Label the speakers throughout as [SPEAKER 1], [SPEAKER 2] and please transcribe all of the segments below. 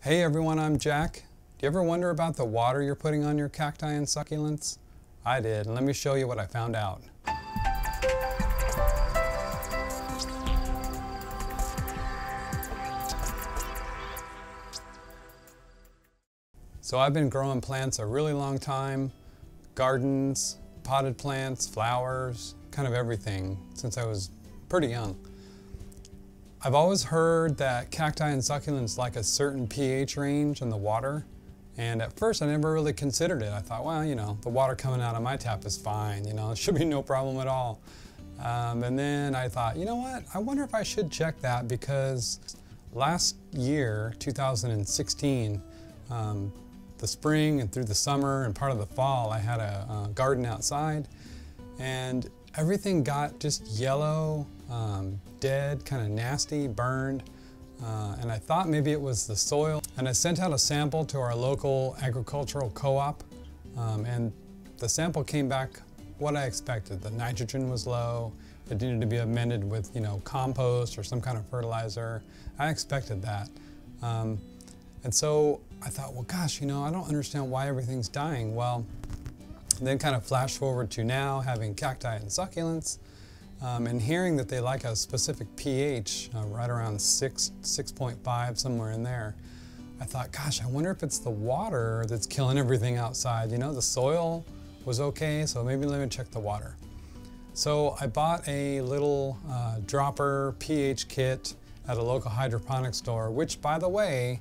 [SPEAKER 1] Hey everyone, I'm Jack. Do you ever wonder about the water you're putting on your cacti and succulents? I did, and let me show you what I found out. So I've been growing plants a really long time, gardens, potted plants, flowers, kind of everything since I was pretty young. I've always heard that cacti and succulents like a certain pH range in the water, and at first I never really considered it. I thought, well, you know, the water coming out of my tap is fine, you know, it should be no problem at all. And then I thought, you know what, I wonder if I should check that, because last year, 2016, the spring and through the summer and part of the fall, I had a garden outside, and everything got just yellow, dead, kind of nasty, burned, and I thought maybe it was the soil. And I sent out a sample to our local agricultural co-op, and the sample came back what I expected. The nitrogen was low, it needed to be amended with, you know, compost or some kind of fertilizer. I expected that. And so I thought, well, gosh, you know, I don't understand why everything's dying. Well, then kind of flash forward to now having cacti and succulents, and hearing that they like a specific pH, right around 6.5, somewhere in there. I thought, gosh, I wonder if it's the water that's killing everything outside. You know, the soil was okay, so maybe let me check the water. So I bought a little dropper pH kit at a local hydroponic store, which, by the way,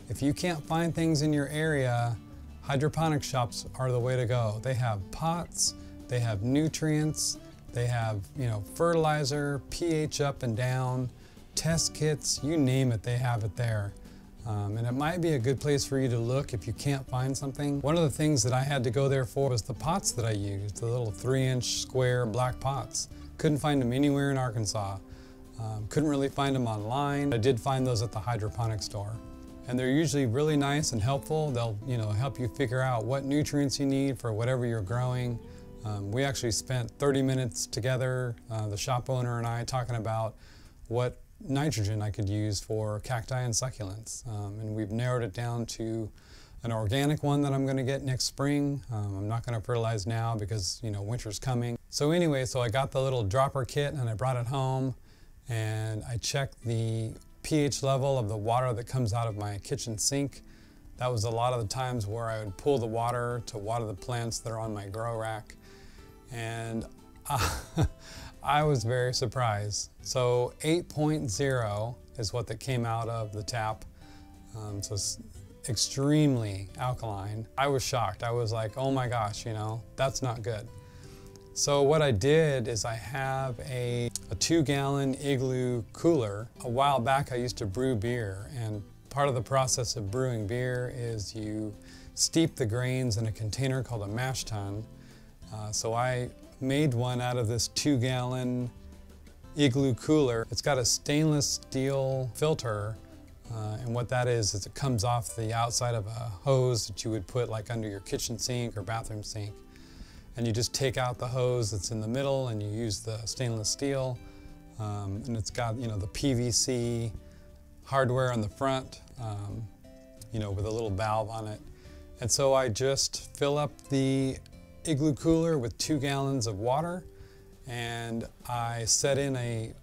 [SPEAKER 1] if you can't find things in your area, hydroponic shops are the way to go. They have pots, they have nutrients, they have, you know, fertilizer, pH up and down, test kits, you name it, they have it there. And it might be a good place for you to look if you can't find something. One of the things that I had to go there for was the pots that I used, the little 3-inch square black pots. Couldn't find them anywhere in Arkansas. Couldn't really find them online. I did find those at the hydroponic store. And they're usually really nice and helpful. They'll, you know, help you figure out what nutrients you need for whatever you're growing. We actually spent 30 minutes together, the shop owner and I, talking about what nitrogen I could use for cacti and succulents. And we've narrowed it down to an organic one that I'm going to get next spring. I'm not going to fertilize now because, you know, winter's coming. So anyway, so I got the little dropper kit and I brought it home, and I checked the pH level of the water that comes out of my kitchen sink. That was a lot of the times where I would pull the water to water the plants that are on my grow rack. And I was very surprised. So 8.0 is what that came out of the tap. So it's extremely alkaline. I was shocked. I was like, oh my gosh, you know, that's not good. So what I did is I have a 2-gallon Igloo Cooler. A while back I used to brew beer, and part of the process of brewing beer is you steep the grains in a container called a mash tun. So I made one out of this 2-gallon Igloo Cooler. It's got a stainless steel filter, and what that is it comes off the outside of a hose that you would put like under your kitchen sink or bathroom sink. And you just take out the hose that's in the middle and you use the stainless steel. And it's got, you know, the PVC hardware on the front, you know, with a little valve on it. And so I just fill up the Igloo Cooler with 2 gallons of water, and I set in a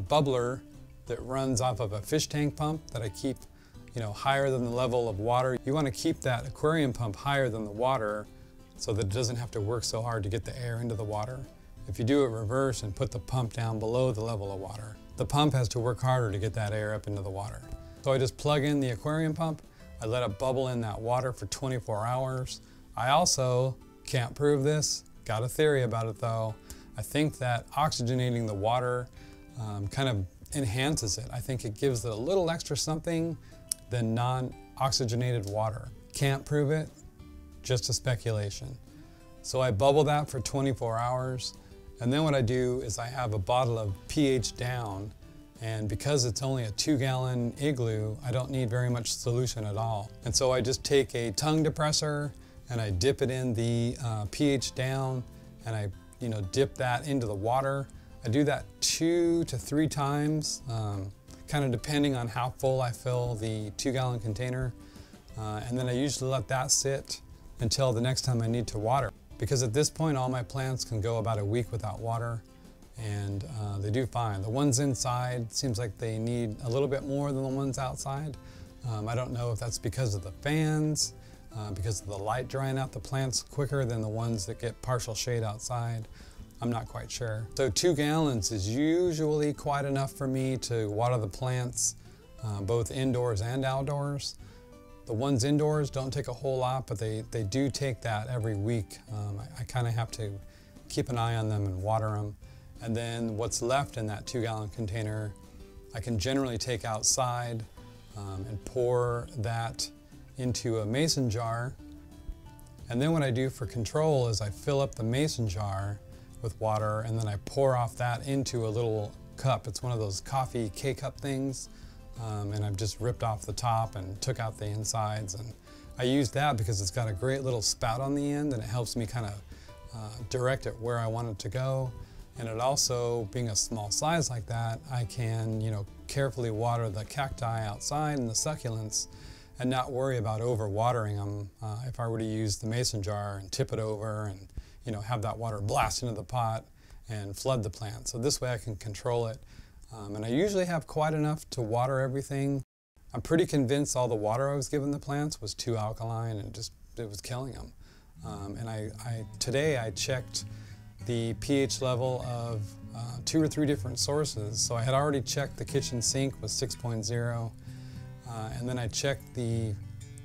[SPEAKER 1] bubbler that runs off of a fish tank pump that I keep, you know, higher than the level of water. You want to keep that aquarium pump higher than the water so that it doesn't have to work so hard to get the air into the water. If you do it reverse and put the pump down below the level of water, the pump has to work harder to get that air up into the water. So I just plug in the aquarium pump, I let it bubble in that water for 24 hours. I also can't prove this, got a theory about it though. I think that oxygenating the water kind of enhances it. I think it gives it a little extra something than non-oxygenated water. Can't prove it, just a speculation. So I bubble that for 24 hours, and then what I do is I have a bottle of pH down, and because it's only a 2-gallon Igloo, I don't need very much solution at all. And so I just take a tongue depressor and I dip it in the pH down, and I, you know, dip that into the water. I do that 2 to 3 times, kind of depending on how full I fill the 2-gallon container. and then I usually let that sit until the next time I need to water. Because at this point all my plants can go about a week without water, and they do fine. The ones inside seems like they need a little bit more than the ones outside. I don't know if that's because of the fans, because of the light drying out the plants quicker than the ones that get partial shade outside. I'm not quite sure. So 2 gallons is usually quite enough for me to water the plants, both indoors and outdoors. The ones indoors don't take a whole lot, but they do take that every week. I kind of have to keep an eye on them and water them. And then what's left in that 2-gallon container, I can generally take outside and pour that into a mason jar. And then what I do for control is I fill up the mason jar with water, and then I pour off that into a little cup. It's one of those coffee K-cup things. And I've just ripped off the top and took out the insides, and I use that because it's got a great little spout on the end, and it helps me kind of direct it where I want it to go. And it also, being a small size like that, I can, carefully water the cacti outside and the succulents and not worry about over watering them if I were to use the mason jar and tip it over and have that water blast into the pot and flood the plant. So this way I can control it. And I usually have quite enough to water everything. I'm pretty convinced all the water I was giving the plants was too alkaline and it was killing them. And today I checked the pH level of 2 or 3 different sources. So I had already checked the kitchen sink was 6.0, and then I checked the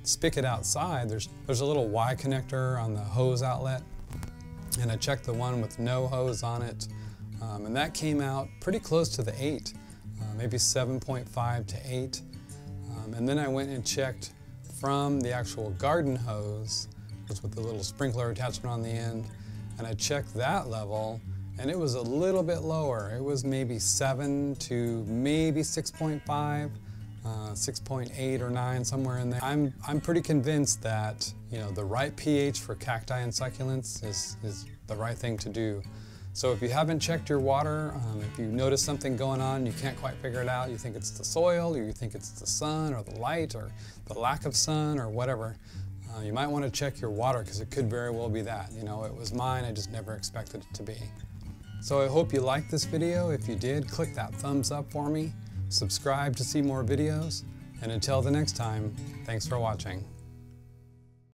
[SPEAKER 1] spigot outside. There's a little Y connector on the hose outlet, and I checked the one with no hose on it. And that came out pretty close to the 8, maybe 7.5 to 8. And then I went and checked from the actual garden hose, with the little sprinkler attachment on the end, and I checked that level, and it was a little bit lower. It was maybe 7 to maybe 6.5, 6.8 or 9, somewhere in there. I'm pretty convinced that the right pH for cacti and succulents is the right thing to do. So if you haven't checked your water, if you notice something going on, you can't quite figure it out, you think it's the soil, or you think it's the sun or the light or the lack of sun or whatever, you might want to check your water, because it could very well be that. It was mine, I just never expected it to be. So I hope you liked this video. If you did, click that thumbs up for me, subscribe to see more videos, and until the next time, thanks for watching.